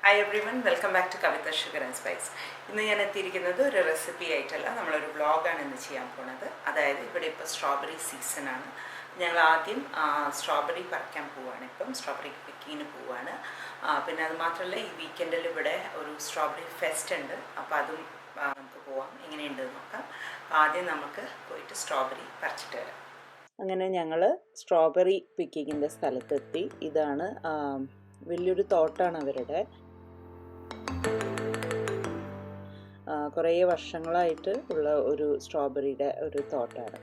Hi everyone, welcome back to Kavitha Sugar and Spice. ഇന്ന് ഞാൻ എത്തിയിരിക്കുന്നത് ഒരു റെസിപ്പി ആയിട്ടല്ല, നമ്മളൊരു വ്ളോഗാണ് ഇന്ന് ചെയ്യാൻ പോകുന്നത്. അതായത് ഇവിടെ ഇപ്പോൾ സ്ട്രോബെറി സീസണാണ്. ഞങ്ങൾ ആദ്യം സ്ട്രോബെറി പറിക്കാൻ പോവുകയാണ്. ഇപ്പം സ്ട്രോബെറി പിക്കിങ്ങിന് പോവുകയാണ്. പിന്നെ അത് മാത്രമല്ല, ഈ വീക്കെൻഡിൽ ഇവിടെ ഒരു സ്ട്രോബെറി ഫെസ്റ്റ് ഉണ്ട്. അപ്പോൾ അതും നമുക്ക് പോവാം, എങ്ങനെയുണ്ടെന്ന് നോക്കാം. ആദ്യം നമുക്ക് പോയിട്ട് സ്ട്രോബെറി പറിച്ചിട്ട് വരാം. അങ്ങനെ ഞങ്ങൾ സ്ട്രോബെറി പിക്കിങ്ങിൻ്റെ സ്ഥലത്തെത്തി. ഇതാണ് വലിയൊരു തോട്ടാണ് അവരുടെ. കുറേ വർഷങ്ങളായിട്ട് ഉള്ള ഒരു സ്ട്രോബെറിയുടെ ഒരു തോട്ടാണ്.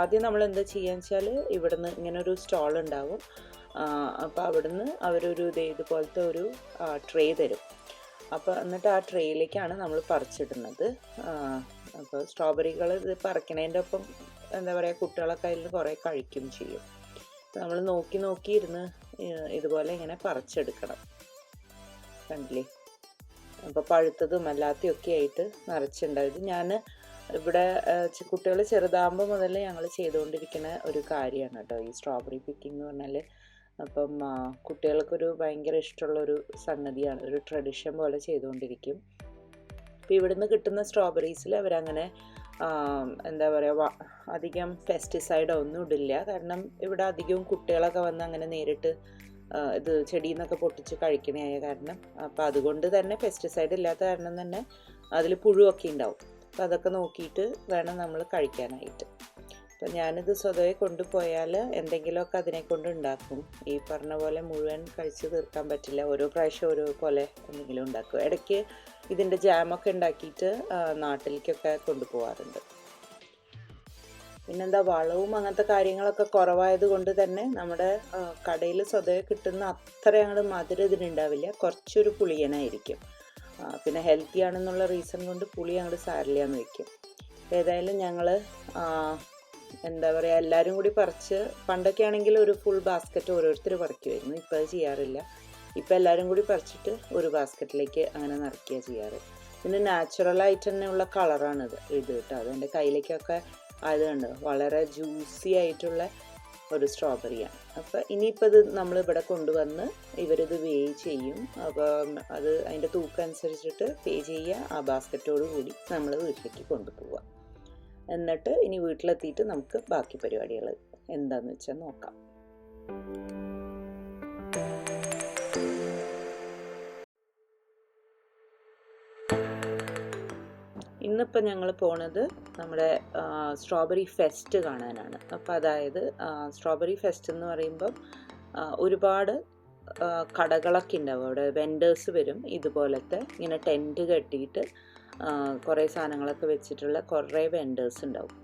ആദ്യം നമ്മൾ എന്താ ചെയ്യാന്ന് വെച്ചാൽ, ഇവിടുന്ന് ഇങ്ങനെ ഒരു സ്റ്റോൾ ഉണ്ടാവും. അപ്പോൾ അവിടുന്ന് അവരൊരു ഇതുപോലത്തെ ഒരു ട്രേ തരും. അപ്പോൾ എന്നിട്ട് ആ ട്രേയിലേക്കാണ് നമ്മൾ പറിച്ചിടുന്നത്. അപ്പോൾ സ്ട്രോബെറികൾ ഇത് പറിക്കണതിൻ്റെ ഒപ്പം എന്താ പറയുക, കുട്ടികളൊക്കെ അതിൽ കുറേ കഴിക്കും ചെയ്യും. നമ്മൾ നോക്കി ഇരുന്ന് ഇതുപോലെ ഇങ്ങനെ പറിച്ചെടുക്കണം. കണ്ടില്ലേ? അപ്പോൾ പഴുത്തതും അല്ലാത്തയൊക്കെ ആയിട്ട് നിറച്ചുണ്ടാവും. ഇത് ഞാൻ ഇവിടെ കുട്ടികൾ ചെറുതാകുമ്പോൾ മുതൽ ഞങ്ങൾ ചെയ്തുകൊണ്ടിരിക്കുന്ന ഒരു കാര്യമാണ് കേട്ടോ ഈ സ്ട്രോബെറി പിക്കിംഗ് എന്ന് പറഞ്ഞാൽ. അപ്പം കുട്ടികൾക്കൊരു ഭയങ്കര ഇഷ്ടമുള്ളൊരു സംഗതിയാണ്, ഒരു ട്രഡീഷൻ പോലെ ചെയ്തുകൊണ്ടിരിക്കും. അപ്പോൾ ഇവിടുന്ന് കിട്ടുന്ന സ്ട്രോബെറീസിൽ അവരങ്ങനെ എന്താ പറയുക, അധികം പെസ്റ്റിസൈഡോ ഒന്നും ഇടില്ല. കാരണം ഇവിടെ അധികവും കുട്ടികളൊക്കെ വന്ന് അങ്ങനെ നേരിട്ട് ഇത് ചെടിയിൽ നിന്നൊക്കെ പൊട്ടിച്ച് കഴിക്കണയായ കാരണം. അപ്പോൾ അതുകൊണ്ട് തന്നെ പെസ്റ്റിസൈഡ് ഇല്ലാത്ത കാരണം തന്നെ അതിൽ പുഴുവൊക്കെ ഉണ്ടാവും. അപ്പോൾ അതൊക്കെ നോക്കിയിട്ട് വേണം നമ്മൾ കഴിക്കാനായിട്ട്. അപ്പോൾ ഞാനിത് സ്വതവേ കൊണ്ടുപോയാൽ എന്തെങ്കിലുമൊക്കെ അതിനെ കൊണ്ട് ഉണ്ടാക്കും. ഈ പറഞ്ഞ പോലെ മുഴുവൻ കഴിച്ച് തീർക്കാൻ പറ്റില്ല, ഓരോ പ്രാവശ്യം ഓരോ പോലെ എന്തെങ്കിലും ഉണ്ടാക്കും. ഇടയ്ക്ക് ഇതിൻ്റെ ജാമൊക്കെ ഉണ്ടാക്കിയിട്ട് നാട്ടിലേക്കൊക്കെ കൊണ്ടുപോകാറുണ്ട്. പിന്നെന്താ, വളവും അങ്ങനത്തെ കാര്യങ്ങളൊക്കെ കുറവായത് കൊണ്ട് തന്നെ നമ്മുടെ കടയിൽ സ്വതവേ കിട്ടുന്ന അത്ര അങ്ങോട്ട് മധുരം ഇതിനുണ്ടാവില്ല, കുറച്ചൊരു പുളിയനായിരിക്കും. പിന്നെ ഹെൽത്തി ആണെന്നുള്ള റീസൺ കൊണ്ട് പുളി അങ്ങോട്ട് സാരില്ലാന്ന് വയ്ക്കും. ഏതായാലും ഞങ്ങൾ എന്താ പറയുക, എല്ലാവരും കൂടി പറിച്ച്, പണ്ടൊക്കെ ആണെങ്കിൽ ഒരു ഫുൾ ബാസ്ക്കറ്റ് ഓരോരുത്തർ പറിക്കുമായിരുന്നു. ഇപ്പോൾ അത് ചെയ്യാറില്ല. ഇപ്പോൾ എല്ലാവരും കൂടി പറിച്ചിട്ട് ഒരു ബാസ്ക്കറ്റിലേക്ക് അങ്ങനെ നിറയ്ക്കുക ചെയ്യാറ്. പിന്നെ നാച്ചുറലായിട്ട് തന്നെ ഉള്ള കളറാണിത് കേട്ടോ. അതെൻ്റെ കയ്യിലേക്കൊക്കെ അത് കണ്ട് വളരെ ജ്യൂസി ആയിട്ടുള്ള ഒരു സ്ട്രോബെറിയാണ്. അപ്പോൾ ഇനിയിപ്പോൾ ഇത് നമ്മളിവിടെ കൊണ്ടുവന്ന് ഇവരിത് വേ ചെയ്യും. അപ്പോൾ അത് അതിൻ്റെ തൂക്കം അനുസരിച്ചിട്ട് പേ ചെയ്യുക. ആ ബാസ്ക്കറ്റോട് കൂടി നമ്മൾ വീട്ടിലേക്ക് കൊണ്ടുപോവുക. എന്നിട്ട് ഇനി വീട്ടിലെത്തിയിട്ട് നമുക്ക് ബാക്കി പരിപാടികൾ എന്താണെന്ന് വെച്ചാൽ നോക്കാം. ഇന്നിപ്പോൾ ഞങ്ങൾ പോണത് നമ്മുടെ സ്ട്രോബെറി ഫെസ്റ്റ് കാണാനാണ്. അപ്പോൾ അതായത് സ്ട്രോബെറി ഫെസ്റ്റ് എന്ന് പറയുമ്പം ഒരുപാട് കടകളൊക്കെ ഉണ്ടാവും. അവിടെ വെൻഡേഴ്സ് വരും, ഇതുപോലത്തെ ഇങ്ങനെ ടെൻറ്റ് കെട്ടിയിട്ട് കുറേ സാധനങ്ങളൊക്കെ വെച്ചിട്ടുള്ള കുറേ വെൻഡേഴ്സ് ഉണ്ടാവും.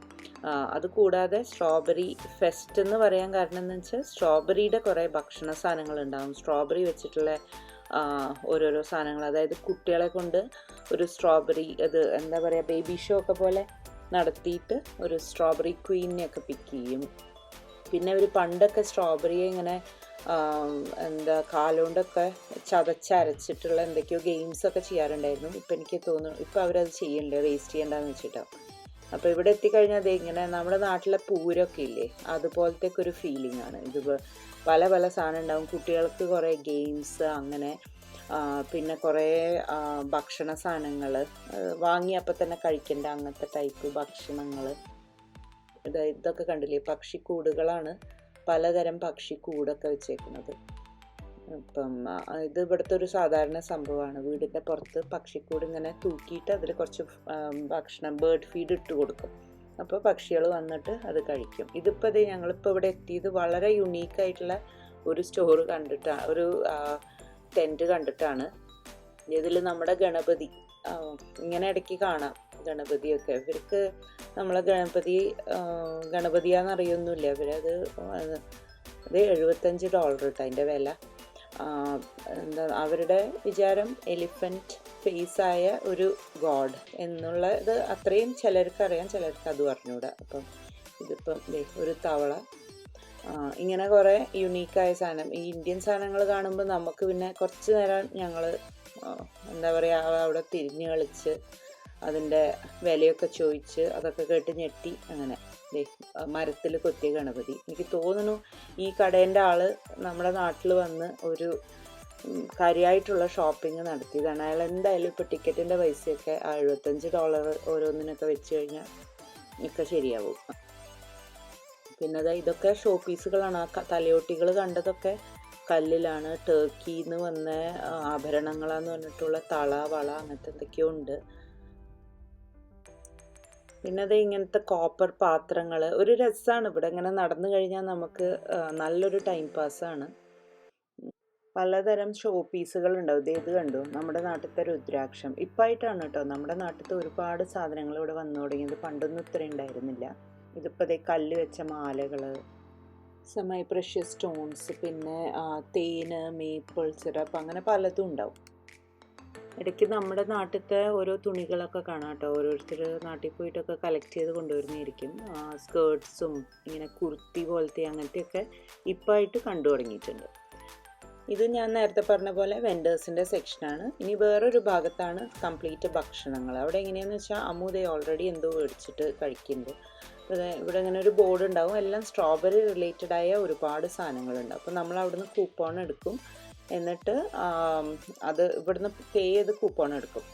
അതുകൂടാതെ സ്ട്രോബെറി ഫെസ്റ്റ് എന്ന് പറയാൻ കാരണം എന്ന് വെച്ചാൽ, സ്ട്രോബെറിയുടെ കുറേ ഭക്ഷണ സാധനങ്ങളുണ്ടാവും. സ്ട്രോബെറി വെച്ചിട്ടുള്ള ഓരോരോ സാധനങ്ങൾ, അതായത് കുട്ടികളെ കൊണ്ട് ഒരു സ്ട്രോബെറി ഇത് എന്താ പറയുക, ബേബി ഷോ ഒക്കെ പോലെ നടത്തിയിട്ട് ഒരു സ്ട്രോബെറി ക്വീനെയൊക്കെ പിക്ക് ചെയ്യും. പിന്നെ ഒരു പണ്ടൊക്കെ സ്ട്രോബെറിയെ ഇങ്ങനെ എന്താ കാലുകൊണ്ടൊക്കെ ചതച്ചരച്ചിട്ടുള്ള എന്തൊക്കെയോ ഗെയിംസൊക്കെ ചെയ്യാറുണ്ടായിരുന്നു. ഇപ്പം എനിക്ക് തോന്നുന്നു ഇപ്പോൾ അവരത് ചെയ്യണ്ടേ, വേസ്റ്റ് ചെയ്യണ്ടെന്ന് വെച്ചിട്ടാവും. അപ്പോൾ ഇവിടെ എത്തിക്കഴിഞ്ഞാൽ അത് ഇങ്ങനെ നമ്മുടെ നാട്ടിലെ പൂരമൊക്കെ ഇല്ലേ, അതുപോലത്തെ ഒരു ഫീലിംഗ് ആണ്. ഇത് പല പല സാധനം ഉണ്ടാവും. കുട്ടികൾക്ക് കുറേ ഗെയിംസ് അങ്ങനെ, പിന്നെ കുറേ ഭക്ഷണ സാധനങ്ങൾ വാങ്ങി അപ്പം തന്നെ കഴിക്കേണ്ട അങ്ങനത്തെ ടൈപ്പ് ഭക്ഷണങ്ങൾ. ഇതൊക്കെ കണ്ടില്ലേ, പക്ഷിക്കൂടുകളാണ്, പലതരം പക്ഷിക്കൂടൊക്കെ വെച്ചേക്കുന്നത്. അപ്പം ഇത് ഇവിടുത്തെ ഒരു സാധാരണ സംഭവമാണ്. വീടിൻ്റെ പുറത്ത് പക്ഷിക്കൂട് ഇങ്ങനെ തൂക്കിയിട്ട് അതിൽ കുറച്ച് ഭക്ഷണം, ബേർഡ് ഫീഡ് ഇട്ട് കൊടുക്കും. അപ്പോൾ പക്ഷികൾ വന്നിട്ട് അത് കഴിക്കും. ഇതിപ്പോൾ ഇത് ഞങ്ങളിപ്പോൾ ഇവിടെ എത്തിയത് വളരെ യുണീക്കായിട്ടുള്ള ഒരു സ്റ്റോർ കണ്ടിട്ടാണ്, ഒരു ടെൻറ്റ് കണ്ടിട്ടാണ്. ഇതിൽ നമ്മുടെ ഗണപതി ഇങ്ങനെ ഇടയ്ക്ക് കാണാം. ഗണപതിയൊക്കെ ഇവർക്ക് നമ്മളെ ഗണപതിയാണെന്നറിയൊന്നുമില്ല. ഇവരത് $75 കേട്ടോ അതിൻ്റെ വില. എന്താ അവരുടെ വിചാരം, എലിഫൻറ്റ് ഫേസായ ഒരു ഗോഡ് എന്നുള്ളത് അത്രയും ചിലർക്കറിയാം, ചിലർക്ക് അതും അറിഞ്ഞൂടാ. അപ്പം ഇതിപ്പം ഒരു തവള ഇങ്ങനെ കുറേ യുണീക്കായ സാധനം, ഈ ഇന്ത്യൻ സാധനങ്ങൾ കാണുമ്പോൾ നമുക്ക് പിന്നെ കുറച്ച് നേരം ഞങ്ങൾ എന്താ പറയുക അവിടെ തിരിഞ്ഞ് കളിച്ച് അതിൻ്റെ വിലയൊക്കെ ചോദിച്ച് അതൊക്കെ കേട്ട് ഞെട്ടി. അങ്ങനെ മരത്തിൽ കൊത്തിയ ഗണപതി. എനിക്ക് തോന്നുന്നു ഈ കടേൻ്റെ ആൾ നമ്മുടെ നാട്ടിൽ വന്ന് ഒരു കാര്യമായിട്ടുള്ള ഷോപ്പിംഗ് നടത്തിയതാണ്. അയാൾ എന്തായാലും ഇപ്പോൾ ടിക്കറ്റിൻ്റെ പൈസയൊക്കെ $75 ഓരോന്നിനൊക്കെ വെച്ച് കഴിഞ്ഞാൽ ഒക്കെ ശരിയാവും. പിന്നെ ഇതൊക്കെ ഷോ പീസുകളാണ്. ആ തലയോട്ടികൾ കണ്ടതൊക്കെ കല്ലിലാണ്. ടർക്കിയിൽ നിന്ന് വന്ന ആഭരണങ്ങളാന്ന് പറഞ്ഞിട്ടുള്ള തള, വള, അങ്ങനത്തെ എന്തൊക്കെയോ ഉണ്ട്. പിന്നെ ഇങ്ങനത്തെ കോപ്പർ പാത്രങ്ങൾ. ഒരു രസമാണ് ഇവിടെ ഇങ്ങനെ നടന്നു കഴിഞ്ഞാൽ നമുക്ക് നല്ലൊരു ടൈം പാസ്സാണ്. പലതരം ഷോ പീസുകൾ ഉണ്ടാവും. ഇത് കണ്ടു, നമ്മുടെ നാട്ടിലത്തെ രുദ്രാക്ഷം. ഇപ്പായിട്ടാണ് കേട്ടോ നമ്മുടെ നാട്ടിലത്തെ ഒരുപാട് സാധനങ്ങൾ ഇവിടെ വന്നു തുടങ്ങിയത്. പണ്ടൊന്നും ഇത്രയും ഉണ്ടായിരുന്നില്ല. ഇതിപ്പോൾ കല്ല് വെച്ച മാലകൾ, സെമി പ്രഷ്യസ് സ്റ്റോൺസ്, പിന്നെ തേന്, മേപ്പിൾ സിറപ്പ്, അങ്ങനെ പലതും ഉണ്ടാവും. ഇടയ്ക്ക് നമ്മുടെ നാട്ടിലത്തെ ഓരോ തുണികളൊക്കെ കാണാം കേട്ടോ. ഓരോരുത്തർ നാട്ടിൽ പോയിട്ടൊക്കെ കളക്ട് ചെയ്ത് കൊണ്ടുവരുന്നതായിരിക്കും. സ്കേർട്ട്സും ഇങ്ങനെ കുർത്തി പോലത്തെ അങ്ങനത്തെയൊക്കെ ഇപ്പായിട്ട് കണ്ടു തുടങ്ങിയിട്ടുണ്ട്. ഇത് ഞാൻ നേരത്തെ പറഞ്ഞ പോലെ വെൻഡേഴ്സിൻ്റെ സെക്ഷനാണ്. ഇനി വേറൊരു ഭാഗത്താണ് കംപ്ലീറ്റ് ഭക്ഷണങ്ങൾ. അവിടെ എങ്ങനെയാണെന്ന് വെച്ചാൽ അമ്മൂദേ ഓൾറെഡി എന്തോ മേടിച്ചിട്ട് കഴിക്കുന്നുണ്ട്. ഇവിടെ ഇങ്ങനെ ഒരു ബോർഡ് ഉണ്ടാവും. എല്ലാം സ്ട്രോബെറി റിലേറ്റഡായ ഒരുപാട് സാധനങ്ങളുണ്ട്. അപ്പോൾ നമ്മൾ അവിടുന്ന് കൂപ്പോൺ എടുക്കും. എന്നിട്ട് അത് ഇവിടുന്ന് പേ ചെയ്ത് കൂപ്പോൺ എടുക്കും.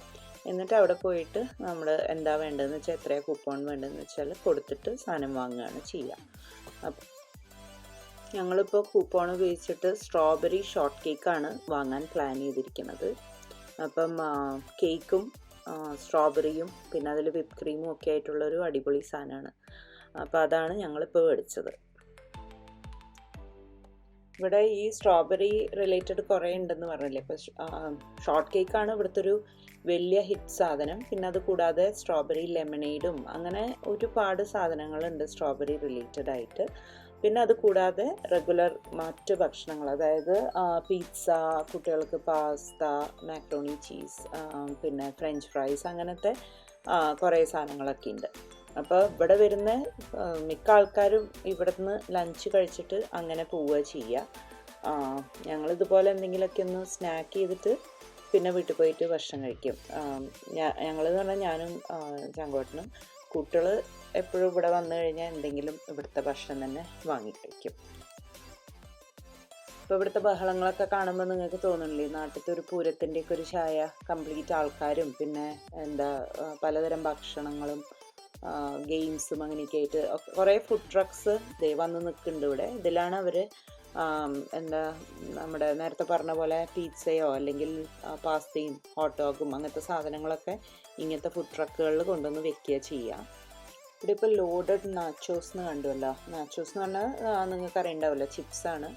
എന്നിട്ട് അവിടെ പോയിട്ട് നമ്മൾ എന്താ വേണ്ടതെന്ന് വെച്ചാൽ, എത്രയാണ് കൂപ്പോൺ വേണ്ടതെന്ന് വെച്ചാൽ കൊടുത്തിട്ട് സാധനം വാങ്ങുകയാണ് ചെയ്യുക. അപ്പം ഞങ്ങളിപ്പോൾ കൂപ്പോൺ ഉപയോഗിച്ചിട്ട് സ്ട്രോബെറി ഷോർട്ട് കേക്കാണ് വാങ്ങാൻ പ്ലാൻ ചെയ്തിരിക്കുന്നത്. അപ്പം കേക്കും സ്ട്രോബെറിയും പിന്നെ അതിൽ വിപ്പ് ക്രീമും ഒക്കെ ആയിട്ടുള്ളൊരു അടിപൊളി സാധനമാണ്. അപ്പോൾ അതാണ് ഞങ്ങളിപ്പോൾ മേടിച്ചത്. ഇവിടെ ഈ സ്ട്രോബെറി റിലേറ്റഡ് കുറേ ഉണ്ടെന്ന് പറഞ്ഞില്ലേ. ഇപ്പോൾ ഷോർട്ട് കേക്കാണ് ഇവിടുത്തെ ഒരു വലിയ ഹിറ്റ് സാധനം. പിന്നെ അത് കൂടാതെ സ്ട്രോബെറി ലെമണേഡും അങ്ങനെ ഒരുപാട് സാധനങ്ങളുണ്ട് സ്ട്രോബെറി റിലേറ്റഡ് ആയിട്ട്. പിന്നെ അത് കൂടാതെ റെഗുലർ മറ്റ് ഭക്ഷണങ്ങൾ, അതായത് പിസ്സ, കുട്ടികൾക്ക് പാസ്ത, മാക്രോണി ചീസ്, പിന്നെ ഫ്രഞ്ച് ഫ്രൈസ്, അങ്ങനത്തെ കുറേ സാധനങ്ങളൊക്കെ ഉണ്ട്. അപ്പോൾ ഇവിടെ വരുന്ന മിക്ക ആൾക്കാരും ഇവിടെ നിന്ന് ലഞ്ച് കഴിച്ചിട്ട് അങ്ങനെ പോവുക ചെയ്യുക. ഞങ്ങളിതുപോലെ എന്തെങ്കിലുമൊക്കെ ഒന്ന് സ്നാക്ക് ചെയ്തിട്ട് പിന്നെ വീട്ടിൽ പോയിട്ട് ഭക്ഷണം കഴിക്കും. ഞങ്ങളെന്ന് പറഞ്ഞാൽ ഞാനും ചങ്കോട്ടനും. കുട്ടികൾ എപ്പോഴും ഇവിടെ വന്നു കഴിഞ്ഞാൽ എന്തെങ്കിലും ഇവിടുത്തെ ഭക്ഷണം തന്നെ വാങ്ങിക്കഴിക്കും. ഇപ്പോൾ ഇവിടുത്തെ ബഹളങ്ങളൊക്കെ കാണുമ്പോൾ നിങ്ങൾക്ക് തോന്നുന്നില്ലേ, നാട്ടിലത്തെ ഒരു പൂരത്തിൻ്റെയൊക്കെ ഒരു ഛായ. കംപ്ലീറ്റ് ആൾക്കാരും പിന്നെ പലതരം ഭക്ഷണങ്ങളും ഗെയിംസും അങ്ങനെയൊക്കെ ആയിട്ട് കുറേ ഫുഡ് ട്രക്സ് വന്ന് നിൽക്കുന്നുണ്ട് ഇവിടെ. ഇതിലാണ് അവർ നമ്മുടെ നേരത്തെ പറഞ്ഞ പോലെ പിസ്സയോ അല്ലെങ്കിൽ പാസ്തയും ഹോട്ട് ഡോഗും അങ്ങനത്തെ സാധനങ്ങളൊക്കെ ഇങ്ങനത്തെ ഫുഡ് ട്രക്കുകളിൽ കൊണ്ടുവന്ന് വെക്കുക ചെയ്യുക. ഇവിടെ ഇപ്പോൾ ലോഡഡ് നാച്ചോസ് എന്ന് കണ്ടുവല്ലോ. നാച്ചോസ് എന്ന് പറഞ്ഞാൽ നിങ്ങൾക്ക് അറിയണ്ടാവില്ല, ചിപ്സാണ്.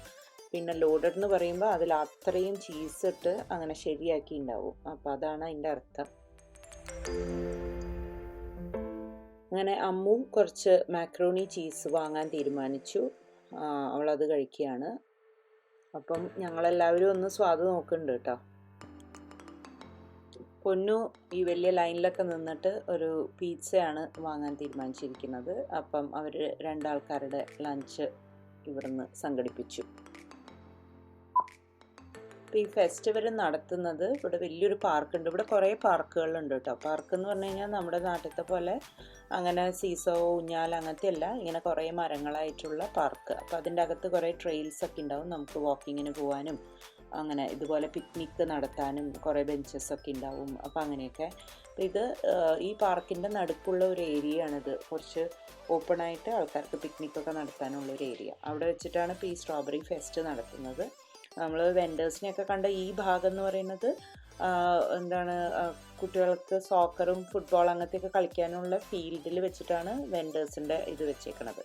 പിന്നെ ലോഡഡ് എന്ന് പറയുമ്പോൾ അതിൽ അത്രയും ചീസ് ഇട്ട് അങ്ങനെ ശരിയാക്കി ഉണ്ടാവും. അപ്പോൾ അതാണ് അതിൻ്റെ അർത്ഥം. അങ്ങനെ അമ്മു കുറച്ച് മാക്രോണി ചീസ് വാങ്ങാൻ തീരുമാനിച്ചു. അവളത് കഴിക്കുകയാണ്. അപ്പം ഞങ്ങളെല്ലാവരും ഒന്ന് സ്വാദ് നോക്കുന്നുണ്ട് കേട്ടോ. പൊന്നു ഈ വലിയ ലൈനിലൊക്കെ നിന്നിട്ട് ഒരു പിസ്സയാണ് വാങ്ങാൻ തീരുമാനിച്ചിരിക്കുന്നത്. അപ്പം അവർ രണ്ടാൾക്കാരുടെ ലഞ്ച് ഇവിടുന്ന് സംഘടിപ്പിച്ചു. അപ്പോൾ ഈ ഫെസ്റ്റിവൽ നടത്തുന്നത് ഇവിടെ വലിയൊരു പാർക്കുണ്ട്. ഇവിടെ കുറേ പാർക്കുകളുണ്ട് കേട്ടോ. പാർക്ക് എന്ന് പറഞ്ഞു കഴിഞ്ഞാൽ നമ്മുടെ നാട്ടിലത്തെ പോലെ അങ്ങനെ സീസോ, ഊഞ്ഞാൽ അങ്ങനത്തെ അല്ല, ഇങ്ങനെ കുറേ മരങ്ങളായിട്ടുള്ള പാർക്ക്. അപ്പോൾ അതിൻ്റെ അകത്ത് കുറേ ട്രെയിൽസൊക്കെ ഉണ്ടാവും. നമുക്ക് വാക്കിങ്ങിന് പോകാനും അങ്ങനെ ഇതുപോലെ പിക്നിക്ക് നടത്താനും കുറേ ബെഞ്ചസൊക്കെ ഉണ്ടാവും. അപ്പോൾ അങ്ങനെയൊക്കെ. അപ്പോൾ ഇത് ഈ പാർക്കിൻ്റെ നടുക്കുള്ള ഒരു ഏരിയയാണിത്. കുറച്ച് ഓപ്പണായിട്ട് ആൾക്കാർക്ക് പിക്നിക്കൊക്കെ നടത്താനുള്ളൊരു ഏരിയ. അവിടെ വെച്ചിട്ടാണ് ഇപ്പോൾ ഈ സ്ട്രോബെറി ഫെസ്റ്റ് നടത്തുന്നത്. നമ്മൾ വെൻഡേഴ്സിനെയൊക്കെ കണ്ട ഈ ഭാഗം എന്ന് പറയുന്നത് കുട്ടികൾക്ക് സോക്കറും ഫുട്ബോൾ അങ്ങനത്തെയൊക്കെ കളിക്കാനുള്ള ഫീൽഡിൽ വെച്ചിട്ടാണ് വെൻഡേഴ്സിൻ്റെ ഇത് വെച്ചേക്കണത്.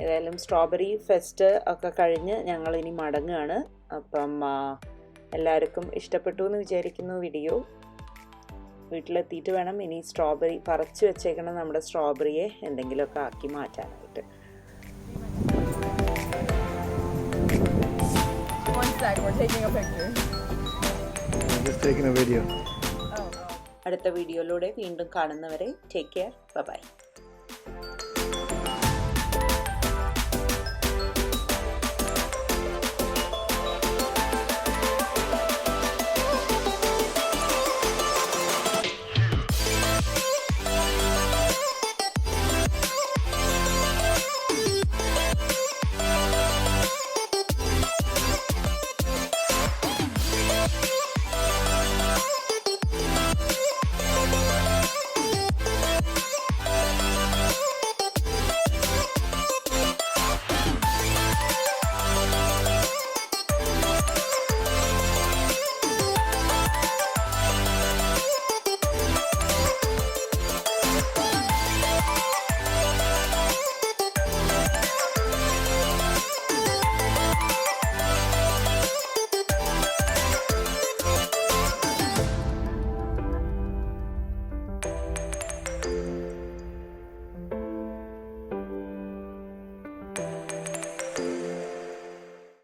ഏതായാലും സ്ട്രോബെറി ഫെസ്റ്റ് ഒക്കെ കഴിഞ്ഞ് ഞങ്ങളിനി മടങ്ങുകയാണ്. അപ്പം എല്ലാവർക്കും ഇഷ്ടപ്പെട്ടു എന്ന് വിചാരിക്കുന്നു വീഡിയോ. വീട്ടിലെത്തിയിട്ട് വേണം ഇനി സ്ട്രോബെറി പറിച്ച് വെച്ചേക്കണം നമ്മുടെ സ്ട്രോബെറിയെ എന്തെങ്കിലുമൊക്കെ ആക്കി മാറ്റാനായിട്ട്. said we're taking a picture. I'm just taking a video. Oh. അടുത്ത വീഡിയോയിലൂടെ വീണ്ടും കാണുന്നവരെ ടേക്ക് കെയർ, ബൈ.